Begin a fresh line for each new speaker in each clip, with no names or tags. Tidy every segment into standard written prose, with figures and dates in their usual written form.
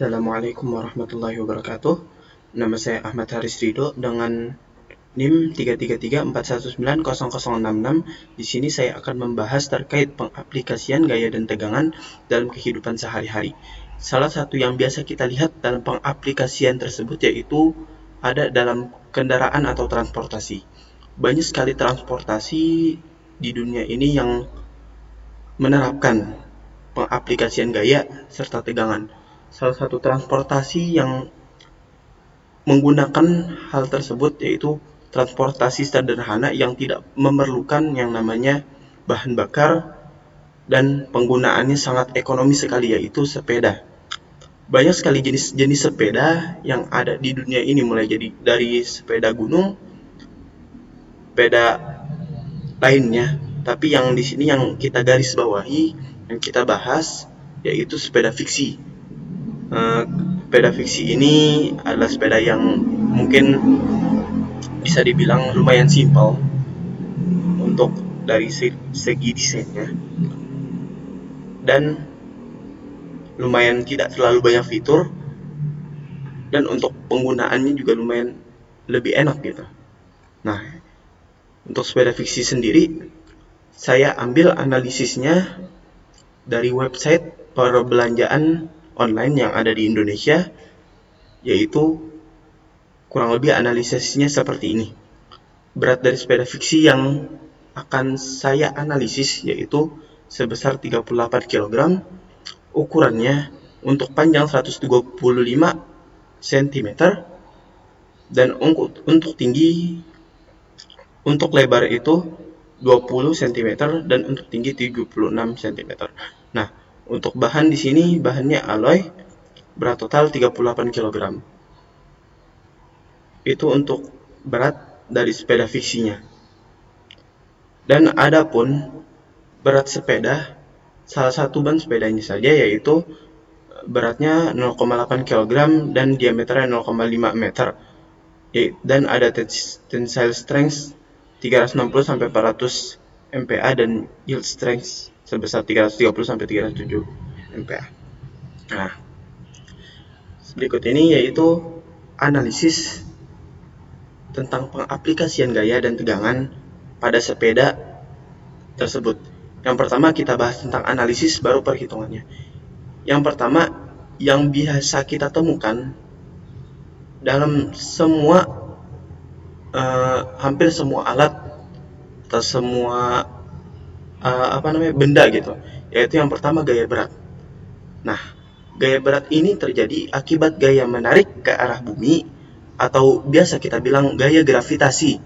Assalamualaikum warahmatullahi wabarakatuh. Nama saya Ahmad Haris Ridho dengan NIM 33341900066. Di sini saya akan membahas terkait pengaplikasian gaya dan tegangan dalam kehidupan sehari-hari. Salah satu yang biasa kita lihat dalam pengaplikasian tersebut yaitu ada dalam kendaraan atau transportasi. Banyak sekali transportasi di dunia ini yang menerapkan pengaplikasian gaya serta tegangan. Salah satu transportasi yang menggunakan hal tersebut yaitu transportasi sederhana yang tidak memerlukan yang namanya bahan bakar dan penggunaannya sangat ekonomis sekali, yaitu sepeda. Banyak sekali jenis-jenis sepeda yang ada di dunia ini, mulai dari sepeda gunung, sepeda lainnya. Tapi yang di sini yang kita garis bawahi, yang kita bahas yaitu sepeda fiksi. Sepeda fiksi ini adalah sepeda yang mungkin bisa dibilang lumayan simpel untuk dari segi desainnya, dan lumayan tidak terlalu banyak fitur, dan untuk penggunaannya juga lumayan lebih enak gitu. Nah, untuk sepeda fiksi sendiri, saya ambil analisisnya dari website perbelanjaan online yang ada di Indonesia, yaitu kurang lebih analisisnya seperti ini. Berat dari sepeda fiksi yang akan saya analisis yaitu sebesar 38 kg, ukurannya untuk panjang 125 cm, dan untuk tinggi, untuk lebar itu 20 cm, dan untuk tinggi 76 cm. Nah, untuk bahan di sini bahannya alloy, berat total 38 kg. Itu untuk berat dari sepeda fiksinya. Dan adapun berat sepeda, salah satu ban sepedanya saja yaitu beratnya 0,8 kg dan diameternya 0,5 meter. Dan ada tensile strength 360 sampai 400 MPa dan yield strength sebesar 330 sampai 307 MPa. Nah, berikut ini yaitu analisis tentang pengaplikasian gaya dan tegangan pada sepeda tersebut. Yang pertama kita bahas tentang analisis, baru perhitungannya. Yang pertama, yang biasa kita temukan dalam semua hampir semua alat atau semua benda gitu, yaitu yang pertama gaya berat. Nah, gaya berat ini terjadi akibat gaya menarik ke arah bumi, atau biasa kita bilang gaya gravitasi.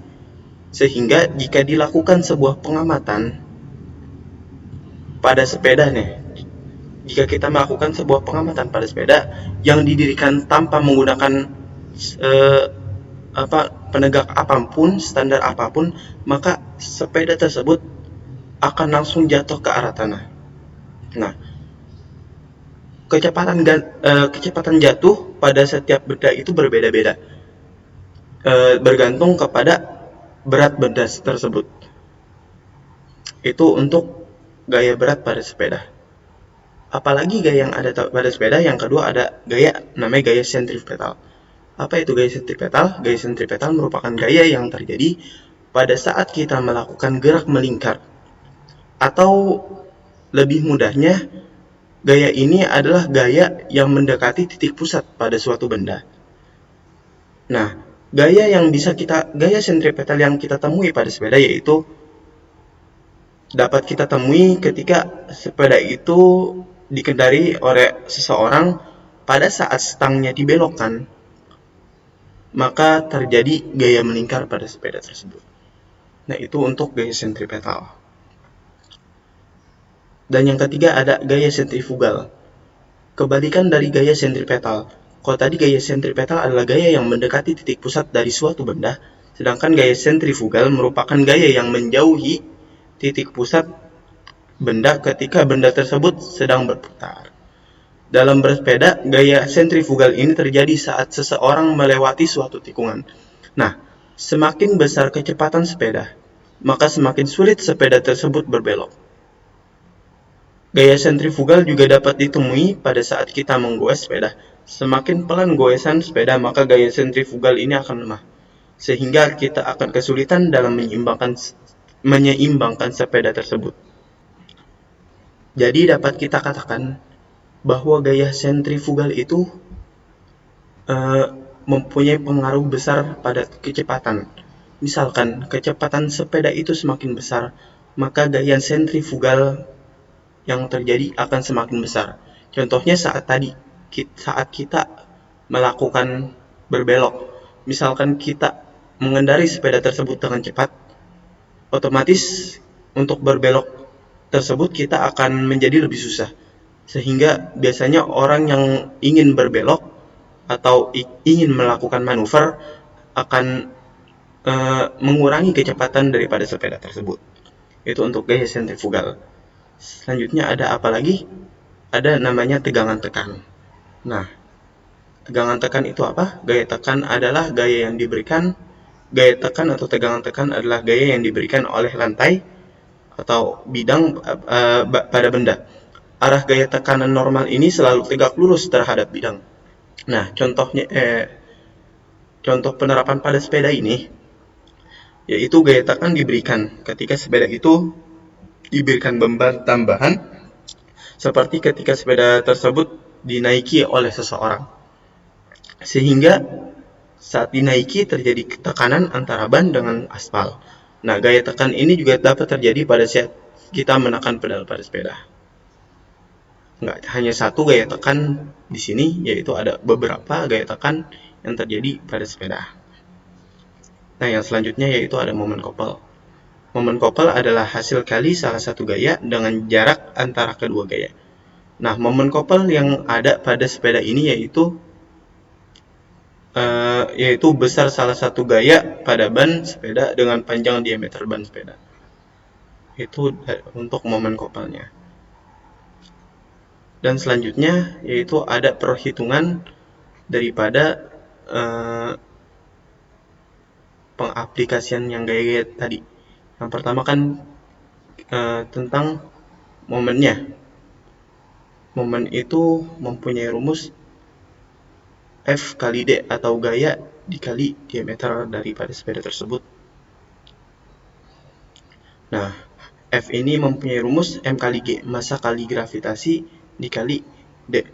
Sehingga jika dilakukan sebuah pengamatan pada sepeda nih, jika kita melakukan sebuah pengamatan pada sepeda yang didirikan tanpa menggunakan penegak apapun, standar apapun, maka sepeda tersebut akan langsung jatuh ke arah tanah. Nah, kecepatan jatuh pada setiap benda itu berbeda-beda, bergantung kepada berat benda tersebut. Itu untuk gaya berat pada sepeda. Apalagi gaya yang ada pada sepeda, yang kedua ada gaya namanya gaya sentripetal. Apa itu gaya sentripetal? Gaya sentripetal merupakan gaya yang terjadi pada saat kita melakukan gerak melingkar. Atau lebih mudahnya, gaya ini adalah gaya yang mendekati titik pusat pada suatu benda. Nah, gaya sentripetal yang kita temui pada sepeda yaitu dapat kita temui ketika sepeda itu dikendari oleh seseorang pada saat stangnya dibelokkan, maka terjadi gaya melingkar pada sepeda tersebut. Nah, itu untuk gaya sentripetal. Dan yang ketiga ada gaya sentrifugal. Kebalikan dari gaya sentripetal. Kalau tadi gaya sentripetal adalah gaya yang mendekati titik pusat dari suatu benda, sedangkan gaya sentrifugal merupakan gaya yang menjauhi titik pusat benda ketika benda tersebut sedang berputar. Dalam bersepeda, gaya sentrifugal ini terjadi saat seseorang melewati suatu tikungan. Nah, semakin besar kecepatan sepeda, maka semakin sulit sepeda tersebut berbelok. Gaya sentrifugal juga dapat ditemui pada saat kita menggoes sepeda. Semakin pelan goesan sepeda, maka gaya sentrifugal ini akan lemah, sehingga kita akan kesulitan dalam menyeimbangkan sepeda tersebut. Jadi dapat kita katakan bahwa gaya sentrifugal itu mempunyai pengaruh besar pada kecepatan. Misalkan kecepatan sepeda itu semakin besar, maka gaya sentrifugal yang terjadi akan semakin besar. Contohnya saat kita melakukan berbelok, misalkan kita mengendarai sepeda tersebut dengan cepat, otomatis untuk berbelok tersebut kita akan menjadi lebih susah. Sehingga biasanya orang yang ingin berbelok atau ingin melakukan manuver akan mengurangi kecepatan daripada sepeda tersebut. Itu untuk gaya sentrifugal. Selanjutnya ada apa lagi? Ada namanya tegangan tekan. Nah, tegangan tekan itu apa? Gaya tekan atau tegangan tekan adalah gaya yang diberikan oleh lantai atau bidang pada benda. Arah gaya tekanan normal ini selalu tegak lurus terhadap bidang. Nah, contoh penerapan pada sepeda ini, yaitu gaya tekan diberikan ketika sepeda itu diberikan beban tambahan, seperti ketika sepeda tersebut dinaiki oleh seseorang. Sehingga saat dinaiki terjadi tekanan antara ban dengan aspal. Nah, gaya tekan ini juga dapat terjadi pada saat kita menekan pedal pada sepeda. Nggak hanya satu gaya tekan di sini, yaitu ada beberapa gaya tekan yang terjadi pada sepeda. Nah, yang selanjutnya yaitu ada momen koppel. Momen koppel adalah hasil kali salah satu gaya dengan jarak antara kedua gaya. Nah, momen koppel yang ada pada sepeda ini yaitu besar salah satu gaya pada ban sepeda dengan panjang diameter ban sepeda. Itu untuk momen koppelnya. Dan selanjutnya yaitu ada perhitungan daripada pengaplikasian yang gaya-gaya tadi. Yang pertama kan tentang momennya. Momen itu mempunyai rumus F kali D atau gaya dikali diameter daripada sepeda tersebut. Nah, F ini mempunyai rumus M kali G, massa kali gravitasi dikali D.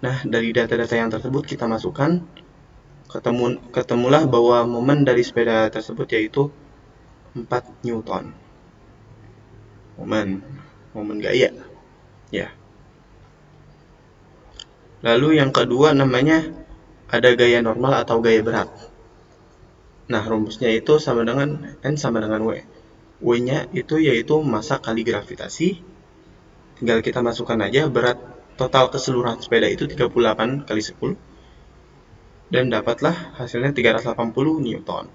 Nah, dari data-data yang tersebut kita masukkan, ketemulah bahwa momen dari sepeda tersebut yaitu 4 Newton. Momen gaya. Ya. Lalu yang kedua namanya ada gaya normal atau gaya berat. Nah, rumusnya itu sama dengan N sama dengan W. W-nya itu yaitu massa kali gravitasi. Tinggal kita masukkan aja berat total keseluruhan sepeda itu 38 kali 10. Dan dapatlah hasilnya 380 Newton.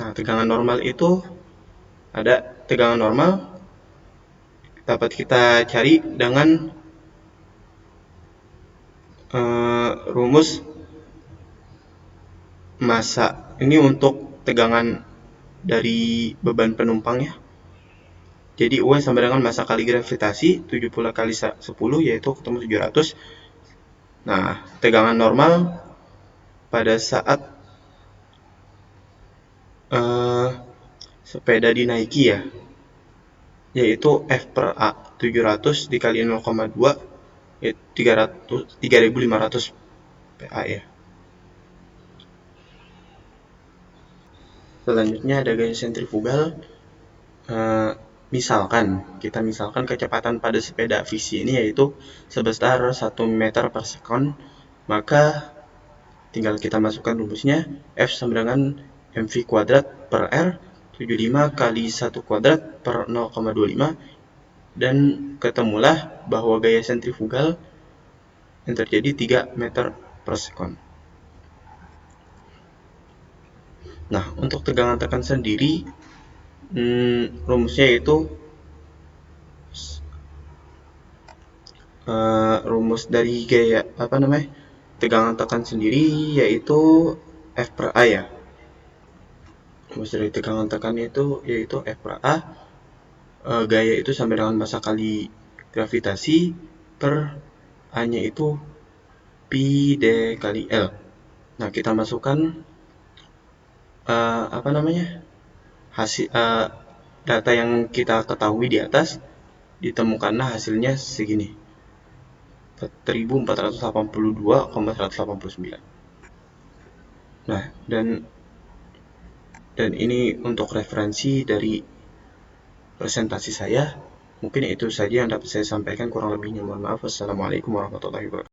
Nah, tegangan normal itu ada tegangan normal dapat kita cari dengan rumus massa. Ini untuk tegangan dari beban penumpang ya. Jadi W sama dengan massa kali gravitasi 70 kali 10 yaitu ketemu 700. Nah, tegangan normal pada saat sepeda dinaiki ya, yaitu F per A 700 dikali 0,2 yaitu 3500 PA ya. Selanjutnya ada gaya sentrifugal. Kita misalkan kecepatan pada sepeda visi ini yaitu sebesar 1 meter per sekon, maka tinggal kita masukkan rumusnya F sama dengan mv kuadrat per R 75 kali 1 kuadrat per 0,25, dan ketemulah bahwa gaya sentrifugal yang terjadi 3 meter per sekon. Nah, untuk tegangan tekan sendiri rumusnya yaitu rumus dari gaya tegangan tekan sendiri yaitu F per A ya. Rumus dari tegangan tekan itu yaitu F per A, gaya itu sama dengan massa kali gravitasi per A nya itu Pi D kali L. Nah, kita masukkan hasil data yang kita ketahui di atas, ditemukanlah hasilnya segini, 4482,189. Nah, dan ini untuk referensi dari presentasi saya. Mungkin itu saja yang dapat saya sampaikan, kurang lebihnya mohon maaf. Wassalamualaikum warahmatullahi wabarakatuh.